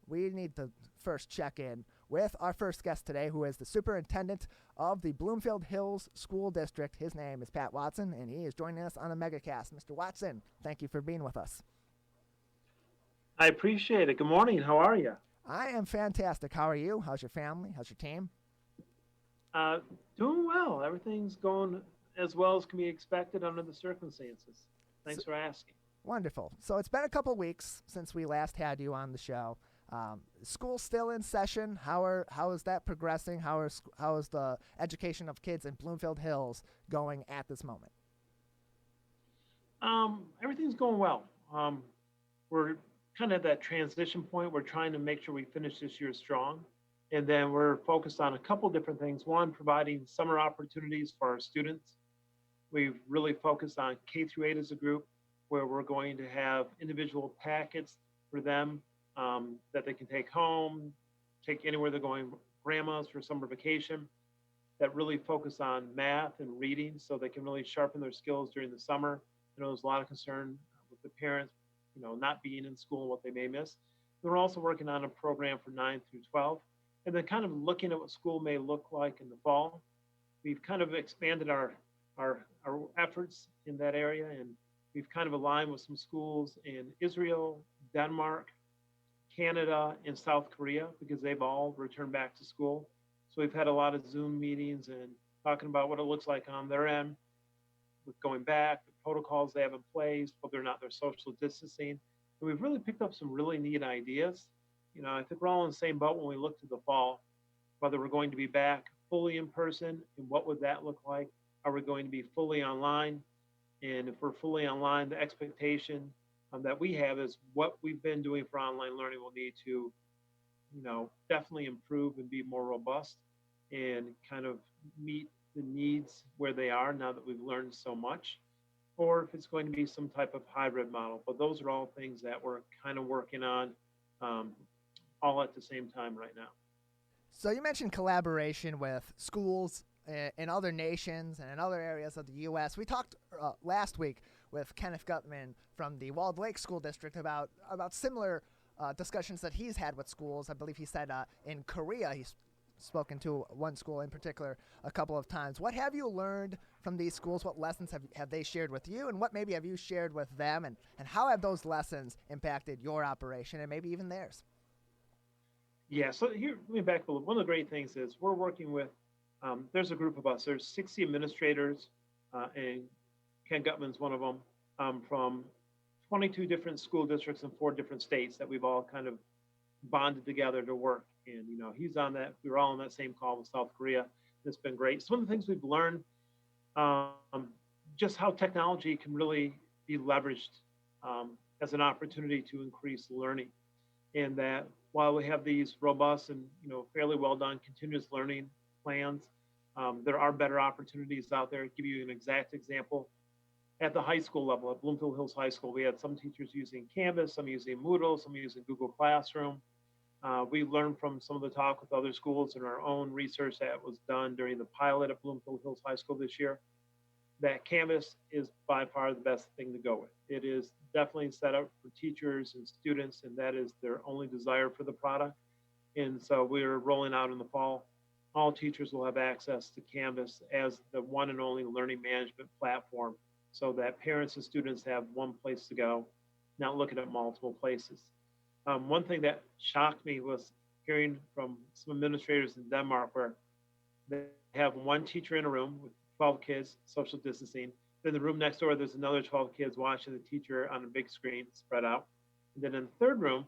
we need to first check in with our first guest today, who is the superintendent of the Bloomfield Hills School District. His name is Pat Watson, and he is joining us on the MegaCast. Mr. Watson, thank you for being with us. I appreciate it. Good morning. How are you? I am fantastic. How are you? How's your family? How's your team? Uh, Doing well. Everything's going as well as can be expected under the circumstances. So, Thanks for asking. wonderful. So it's been a couple weeks since we last had you on the show. School's still in session. How is that progressing? How is the education of kids in Bloomfield Hills going at this moment? Everything's going well. We're kind of at that transition point. We're trying to make sure we finish this year strong. And then we're focused on a couple different things. One, providing summer opportunities for our students. We've really focused on K through 8 as a group, where we're going to have individual packets for them that they can take home, take anywhere they're going, grandmas for summer vacation, that really focus on math and reading so they can really sharpen their skills during the summer. I know there's a lot of concern with the parents, not being in school and what they may miss. We're also working on a program for 9 through 12, and then kind of looking at what school may look like in the fall. We've kind of expanded our efforts in that area, and we've kind of aligned with some schools in Israel, Denmark, Canada, and South Korea, because they've all returned back to school. So we've had a lot of Zoom meetings and talking about what it looks like on their end with going back, the protocols they have in place, whether or not they're social distancing. And we've really picked up some really neat ideas. I think we're all in the same boat when we look to the fall, whether we're going to be back fully in person and what would that look like? Are we going to be fully online? And if we're fully online, the expectation that we have is what we've been doing for online learning will need to, definitely improve and be more robust and kind of meet the needs where they are now that we've learned so much, or if it's going to be some type of hybrid model. But those are all things that we're kind of working on all at the same time right now. So you mentioned collaboration with schools in other nations and in other areas of the U.S. We talked last week with Kenneth Gutman from the Walled Lake School District about similar discussions that he's had with schools. I believe he said in Korea he's spoken to one school in particular a couple of times. What have you learned from these schools? What lessons have they shared with you, and what maybe have you shared with them, and how have those lessons impacted your operation and maybe even theirs? Yeah, so here, let me back up a little. One of the great things is we're working with, there's a group of us, there's 60 administrators, and Ken Gutman's one of them, from 22 different school districts in 4 different states that we've all kind of bonded together to work. And, he's on that, we were all on that same call with South Korea. It's been great. So one of the things we've learned, just how technology can really be leveraged as an opportunity to increase learning. And that while we have these robust and fairly well done continuous learning plans, there are better opportunities out there. I'll give you an exact example. At the high school level, at Bloomfield Hills High School, we had some teachers using Canvas, some using Moodle, some using Google Classroom. We learned from some of the talk with other schools and our own research that was done during the pilot at Bloomfield Hills High School this year, that Canvas is by far the best thing to go with. It is definitely set up for teachers and students, and that is their only desire for the product. And so we're rolling out in the fall. All teachers will have access to Canvas as the one and only learning management platform, so that parents and students have one place to go, not looking at multiple places. One thing that shocked me was hearing from some administrators in Denmark where they have one teacher in a room with 12 kids, social distancing. Then the room next door, there's another 12 kids watching the teacher on a big screen spread out. And then in the third room,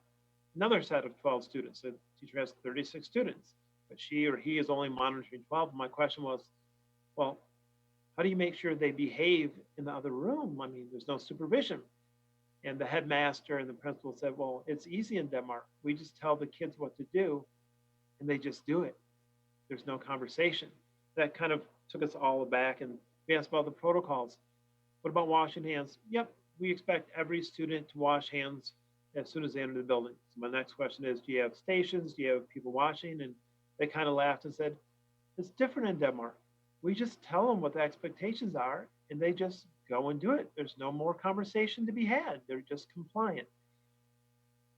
another set of 12 students. So the teacher has 36 students, but she or he is only monitoring 12. My question was, well, how do you make sure they behave in the other room? I mean, there's no supervision. And the headmaster and the principal said, well, it's easy in Denmark. We just tell the kids what to do, and they just do it. There's no conversation. That kind of took us all aback. And we asked about the protocols. What about washing hands? Yep, we expect every student to wash hands as soon as they enter the building. So my next question is, do you have stations? Do you have people washing? And they kind of laughed and said, it's different in Denmark. We just tell them what the expectations are, and they just go and do it. There's no more conversation to be had. They're just compliant.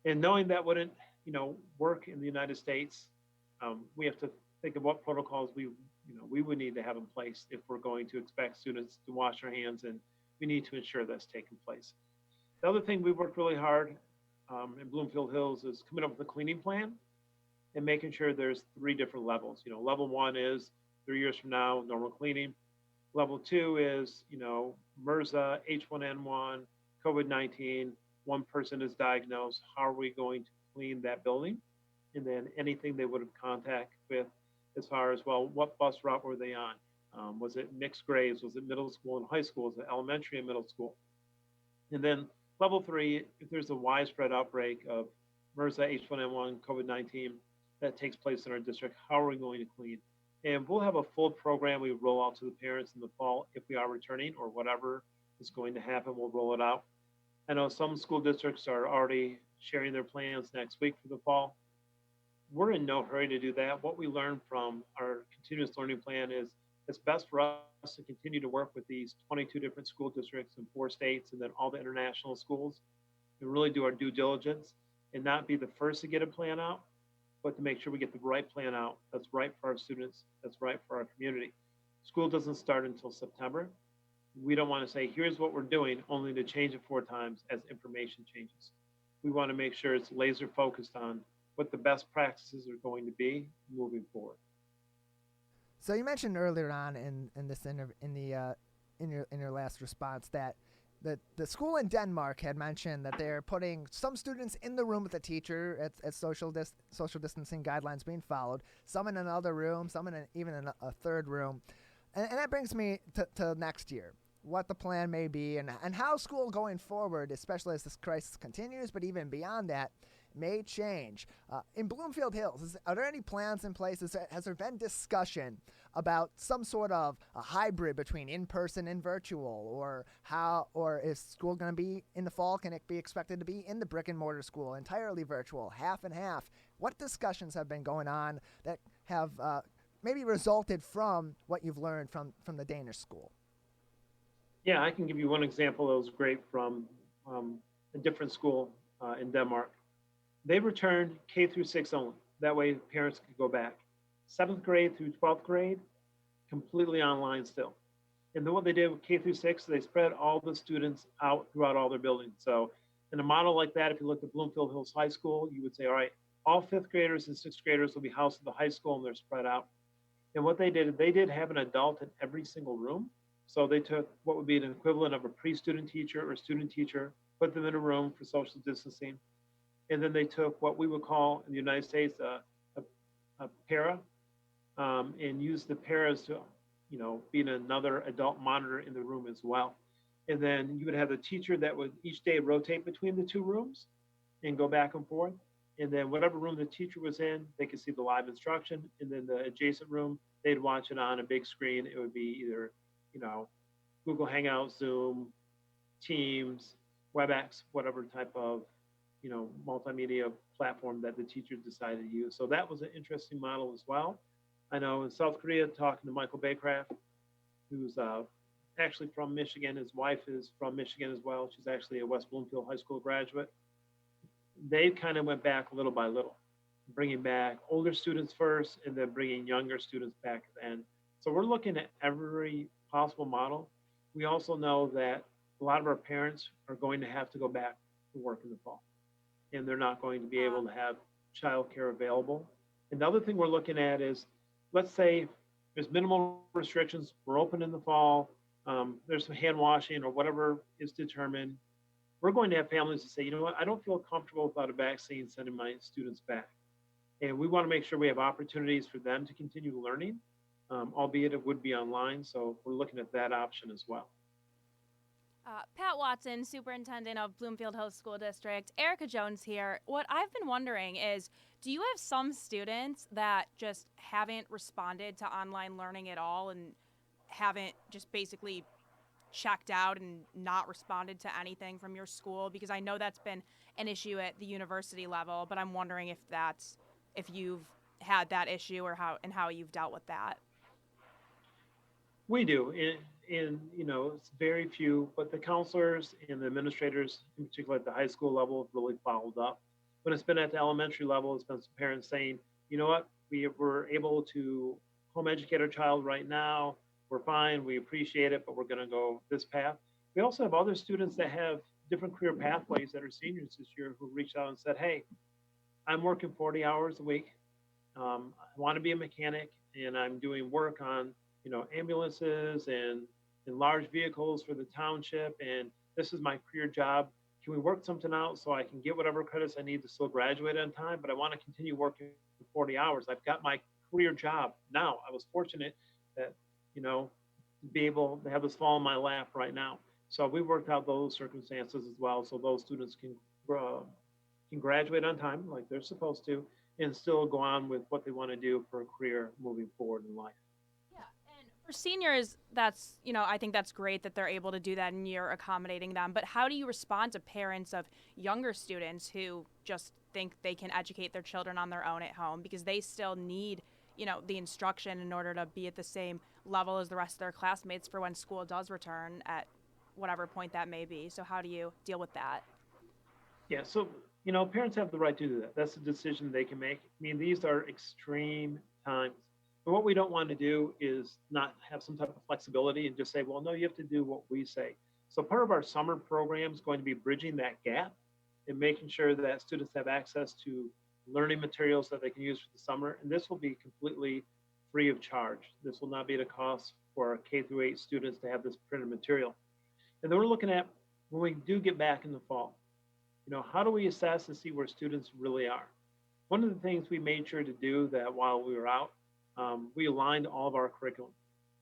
And knowing that wouldn't, work in the United States, we have to think of what protocols we would need to have in place if we're going to expect students to wash their hands, and we need to ensure that's taking place. The other thing we worked really hard in Bloomfield Hills is coming up with a cleaning plan and making sure there's three different levels. Level one is 3 years from now, normal cleaning. Level two is, MRSA, H1N1, COVID-19. One person is diagnosed. How are we going to clean that building? And then anything they would have contact with as far as, well, what bus route were they on? Was it mixed grades? Was it middle school and high school? Was it elementary and middle school? And then level three, if there's a widespread outbreak of MRSA, H1N1, COVID-19 that takes place in our district, how are we going to clean? And we'll have a full program we roll out to the parents in the fall if we are returning, or whatever is going to happen, we'll roll it out. I know some school districts are already sharing their plans next week for the fall. We're in no hurry to do that. What we learned from our continuous learning plan is it's best for us to continue to work with these 22 different school districts in 4 states and then all the international schools, and really do our due diligence and not be the first to get a plan out, but to make sure we get the right plan out that's right for our students, that's right for our community. School doesn't start until September. We don't want to say, here's what we're doing, only to change it 4 times as information changes. We want to make sure it's laser focused on what the best practices are going to be moving forward. So you mentioned earlier on in your last response that the school in Denmark had mentioned that they're putting some students in the room with the teacher at social distancing guidelines being followed, some in another room, some even in a third room. And that brings me to next year, what the plan may be and how school going forward, especially as this crisis continues, but even beyond that, may change. In Bloomfield Hills, are there any plans in place? Has there been discussion about some sort of a hybrid between in-person and virtual, or is school going to be in the fall? Can it be expected to be in the brick and mortar school, entirely virtual, half and half? What discussions have been going on that have maybe resulted from what you've learned from the Danish school? Yeah, I can give you one example that was great from a different school in Denmark. They returned K through 6 only. That way parents could go back. 7th grade through 12th grade, completely online still. And then what they did with K through 6, they spread all the students out throughout all their buildings. So in a model like that, if you looked at Bloomfield Hills High School, you would say, all right, all 5th graders and 6th graders will be housed at the high school and they're spread out. And what they did have an adult in every single room. So they took what would be an equivalent of a pre-student teacher or student teacher, put them in a room for social distancing. And then they took what we would call in the United States a para, and used the paras to, be another adult monitor in the room as well. And then you would have the teacher that would each day rotate between the 2 rooms and go back and forth. And then whatever room the teacher was in, they could see the live instruction. And then the adjacent room, they'd watch it on a big screen. It would be either, Google Hangouts, Zoom, Teams, WebEx, whatever type of multimedia platform that the teacher decided to use. So that was an interesting model as well. I know in South Korea, talking to Michael Baycraft, who's actually from Michigan. His wife is from Michigan as well. She's actually a West Bloomfield High School graduate. They kind of went back little by little, bringing back older students first and then bringing younger students back then. So we're looking at every possible model. We also know that a lot of our parents are going to have to go back to work in the fall, and they're not going to be able to have childcare available. And the other thing we're looking at is, let's say there's minimal restrictions, we're open in the fall, there's some hand washing or whatever is determined. We're going to have families that say, you know what, I don't feel comfortable without a vaccine sending my students back. And we want to make sure we have opportunities for them to continue learning, albeit it would be online. So we're looking at that option as well. Pat Watson, Superintendent of Bloomfield Hills School District. Erica Jones here. What I've been wondering is, do you have some students that just haven't responded to online learning at all and haven't just basically checked out and not responded to anything from your school? Because I know that's been an issue at the university level, but I'm wondering if you've had that issue or how you've dealt with that. We do. It's very few, but the counselors and the administrators, in particular at the high school level, have really followed up. When it's been at the elementary level, it's been some parents saying, you know what, we're able to home educate our child right now. We're fine. We appreciate it, but we're going to go this path. We also have other students that have different career pathways that are seniors this year who reached out and said, hey, I'm working 40 hours a week. I want to be a mechanic, and I'm doing work on, ambulances and large vehicles for the township, and this is my career job. Can we work something out so I can get whatever credits I need to still graduate on time? But I want to continue working 40 hours. I've got my career job now. I was fortunate that, to be able to have this fall in my lap right now. So we worked out those circumstances as well, so those students can graduate on time like they're supposed to, and still go on with what they want to do for a career moving forward in life. Yeah, and for seniors, I think that's great that they're able to do that and you're accommodating them. But how do you respond to parents of younger students who just think they can educate their children on their own at home because they still need, the instruction in order to be at the same level as the rest of their classmates for when school does return at whatever point that may be? So how do you deal with that? Yeah, so parents have the right to do that. That's a decision they can make. I mean, these are extreme times. And what we don't want to do is not have some type of flexibility and just say, well, no, you have to do what we say. So part of our summer program is going to be bridging that gap and making sure that students have access to learning materials that they can use for the summer. And this will be completely free of charge. This will not be at a cost for our K through 8 students to have this printed material. And then we're looking at when we do get back in the fall, how do we assess and see where students really are? One of the things we made sure to do that while we were out, we aligned all of our curriculum.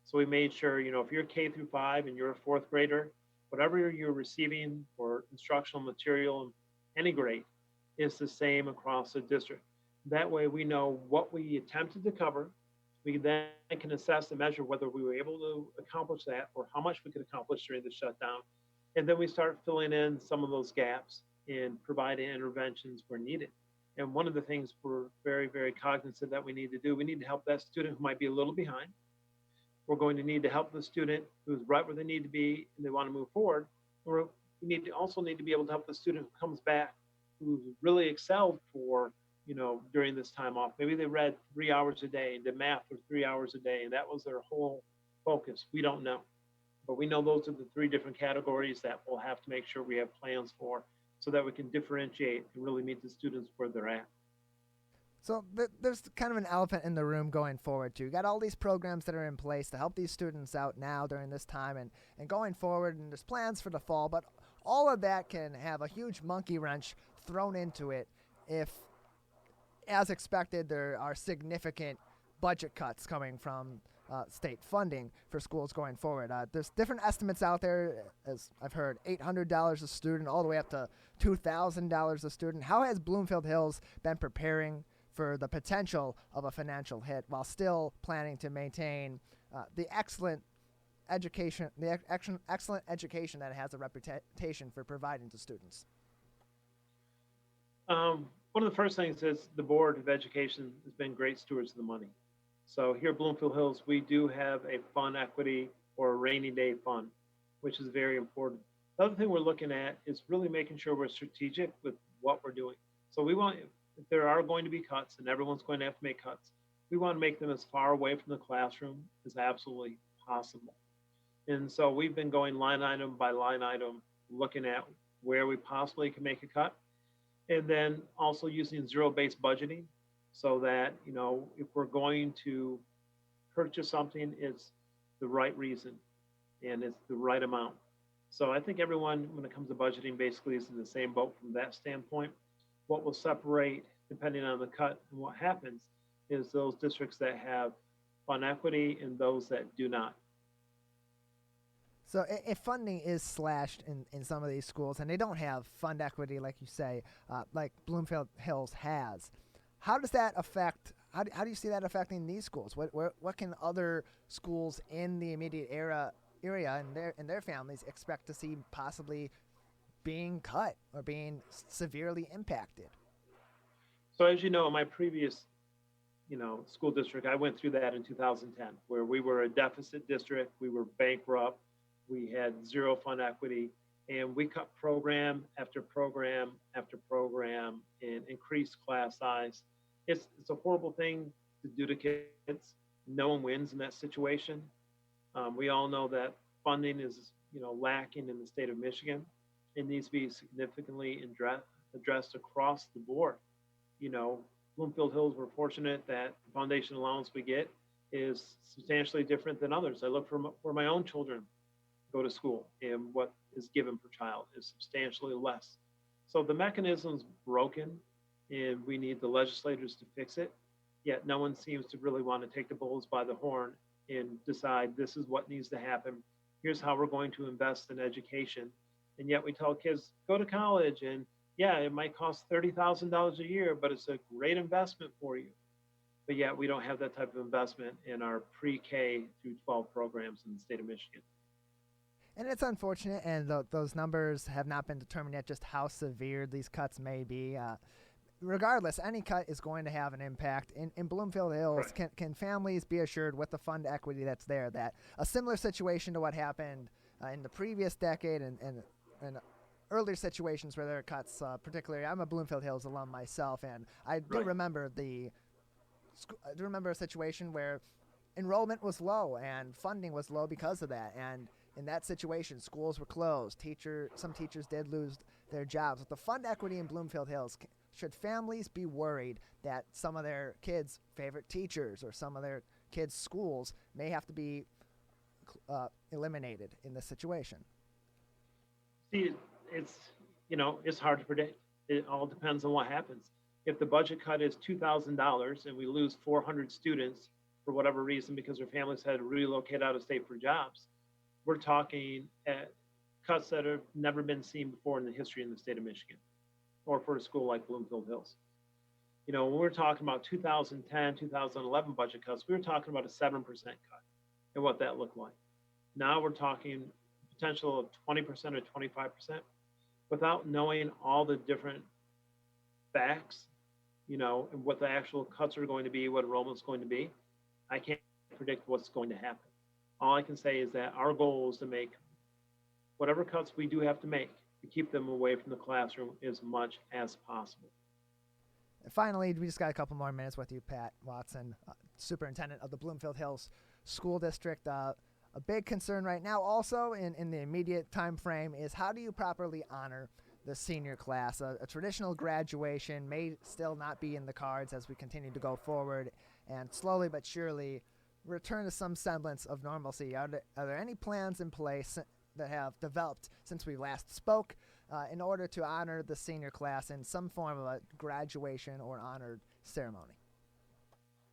So we made sure, if you're K through 5 and you're a fourth grader, whatever you're receiving for instructional material in any grade is the same across the district. That way we know what we attempted to cover. We then can assess and measure whether we were able to accomplish that or how much we could accomplish during the shutdown. And then we start filling in some of those gaps and providing interventions where needed. And one of the things we're very, very cognizant that we need to do, we need to help that student who might be a little behind. We're going to need to help the student who's right where they need to be and they want to move forward. Or we also need to be able to help the student who comes back, who's really excelled for, during this time off. Maybe they read 3 hours a day and did math for 3 hours a day, and that was their whole focus. We don't know. But we know those are the 3 different categories that we'll have to make sure we have plans for, so that we can differentiate and really meet the students where they're at. So there's kind of an elephant in the room going forward, too. You got all these programs that are in place to help these students out now during this time and going forward, and there's plans for the fall, but all of that can have a huge monkey wrench thrown into it if, as expected, there are significant budget cuts coming from state funding for schools going forward. There's different estimates out there, as I've heard, $800 a student all the way up to $2,000 a student. How has Bloomfield Hills been preparing for the potential of a financial hit while still planning to maintain the excellent education that it has a reputation for providing to students? One of the first things is the Board of Education has been great stewards of the money. So here at Bloomfield Hills, we do have a fund equity or a rainy day fund, which is very important. The other thing we're looking at is really making sure we're strategic with what we're doing. So we want, if there are going to be cuts and everyone's going to have to make cuts, we want to make them as far away from the classroom as absolutely possible. And so we've been going line item by line item, looking at where we possibly can make a cut. And then also using zero-based budgeting so that, if we're going to purchase something, it's the right reason and it's the right amount. So I think everyone, when it comes to budgeting, basically is in the same boat from that standpoint. What will separate, depending on the cut and what happens, is those districts that have fund equity and those that do not. So if funding is slashed in some of these schools and they don't have fund equity, like you say, like Bloomfield Hills has, how does that affect, how do you see that affecting these schools? What can other schools in the immediate area and their families expect to see possibly being cut or being severely impacted? So as you know, in my previous school district, I went through that in 2010, where we were a deficit district, we were bankrupt, we had zero fund equity, And we cut program after program after program and increased class size. It's a horrible thing to do to kids. No one wins in that situation. We all know that funding is, lacking in the state of Michigan. It needs to be significantly addressed across the board. You know, Bloomfield Hills, we're fortunate that the foundation allowance we get is substantially different than others. I look for my own children go to school, and what is given per child is substantially less. So the mechanism's broken, and we need the legislators to fix it. Yet no one seems to really want to take the bulls by the horn and decide this is what needs to happen. Here's how we're going to invest in education. And yet we tell kids, go to college, and yeah, it might cost $30,000 a year, but it's a great investment for you. But yet we don't have that type of investment in our pre-K through 12 programs in the state of Michigan. And it's unfortunate, and those numbers have not been determined yet, just how severe these cuts may be. Regardless, any cut is going to have an impact. In Bloomfield Hills, can families be assured with the fund equity that's there that a similar situation to what happened in the previous decade and earlier situations where there are cuts, particularly I'm a Bloomfield Hills alum myself, and I do remember a situation where enrollment was low and funding was low because of that. And in that situation, schools were closed. Some teachers did lose their jobs. With the fund equity in Bloomfield Hills, should families be worried that some of their kids' favorite teachers or some of their kids' schools may have to be eliminated in this situation? See, it's hard to predict. It all depends on what happens. If the budget cut is $2,000 and we lose 400 students for whatever reason because their families had to relocate out of state for jobs, we're talking at cuts that have never been seen before in the history in the state of Michigan, or for a school like Bloomfield Hills. When we're talking about 2010, 2011 budget cuts, we were talking about a 7% cut and what that looked like. Now we're talking potential of 20% or 25% without knowing all the different facts, and what the actual cuts are going to be, what enrollment's going to be. I can't predict what's going to happen. All I can say is that our goal is to make whatever cuts we do have to make to keep them away from the classroom as much as possible. And finally, we just got a couple more minutes with you, Pat Watson, Superintendent of the Bloomfield Hills School District. A big concern right now also in the immediate time frame is how do you properly honor the senior class? A traditional graduation may still not be in the cards as we continue to go forward and slowly but surely return to some semblance of normalcy. Are there any plans in place that have developed since we last spoke in order to honor the senior class in some form of a graduation or honored ceremony?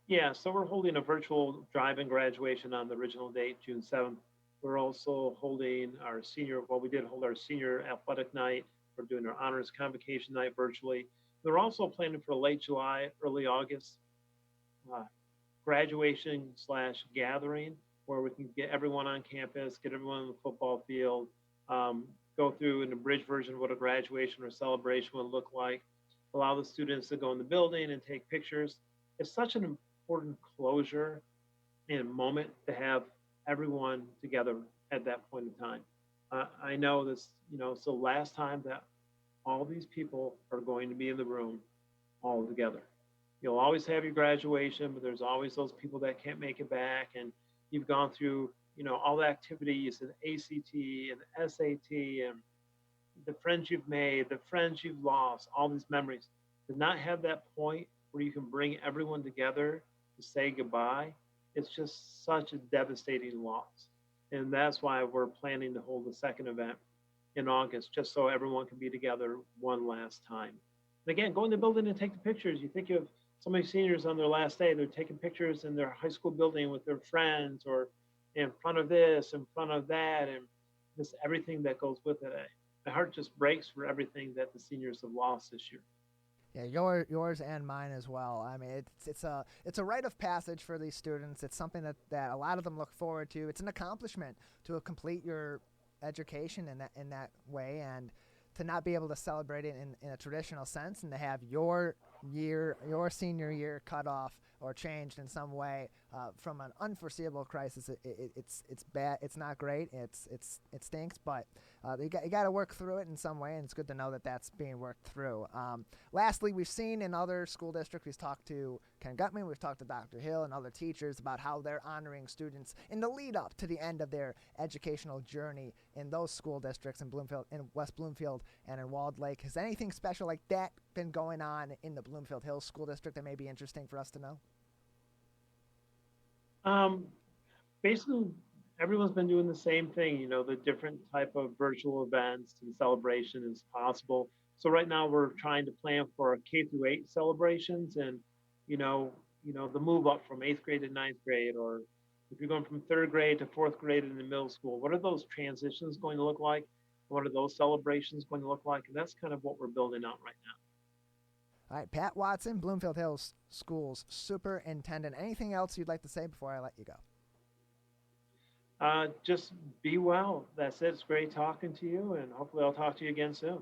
Yeah, so we're holding a virtual drive-in graduation on the original date, June 7th. We're also holding we did hold our senior athletic night. We're doing our honors convocation night virtually. We're also planning for late July, early August graduation / gathering where we can get everyone on campus, get everyone on the football field, go through an abridged version of what a graduation or celebration would look like, allow the students to go in the building and take pictures. It's such an important closure and moment to have everyone together at that point in time. I know this, it's the last time that all these people are going to be in the room all together. You'll always have your graduation, but there's always those people that can't make it back. And you've gone through, all the activities and ACT and SAT and the friends you've made, the friends you've lost, all these memories. To not have that point where you can bring everyone together to say goodbye, it's just such a devastating loss. And that's why we're planning to hold the second event in August, just so everyone can be together one last time. And again, go in the building and take the pictures. You think of so many seniors on their last day, they're taking pictures in their high school building with their friends or in front of this, in front of that, and just everything that goes with it. My heart just breaks for everything that the seniors have lost this year. Yeah, yours and mine as well. I mean, it's a rite of passage for these students. It's something that a lot of them look forward to. It's an accomplishment to complete your education in that way, and to not be able to celebrate it in a traditional sense, and to have your your senior year cut off or changed in some way from an unforeseeable crisis. It's bad. It's not great. It stinks. But you got to work through it in some way, and it's good to know that that's being worked through. Lastly, we've seen in other school districts. We've talked to Ken Gutman. We've talked to Dr. Hill and other teachers about how they're honoring students in the lead up to the end of their educational journey in those school districts in Bloomfield, in West Bloomfield, and in Walled Lake. Has anything special like that been going on in the Bloomfield Hills School District that may be interesting for us to know? Basically, everyone's been doing the same thing, the different type of virtual events and celebration is possible. So right now we're trying to plan for our K through 8 celebrations and, the move up from 8th grade to 9th grade, or if you're going from 3rd grade to 4th grade in the middle school, what are those transitions going to look like? What are those celebrations going to look like? And that's kind of what we're building out right now. All right, Pat Watson, Bloomfield Hills Schools Superintendent. Anything else you'd like to say before I let you go? Just be well. That's it. It's great talking to you, and hopefully I'll talk to you again soon.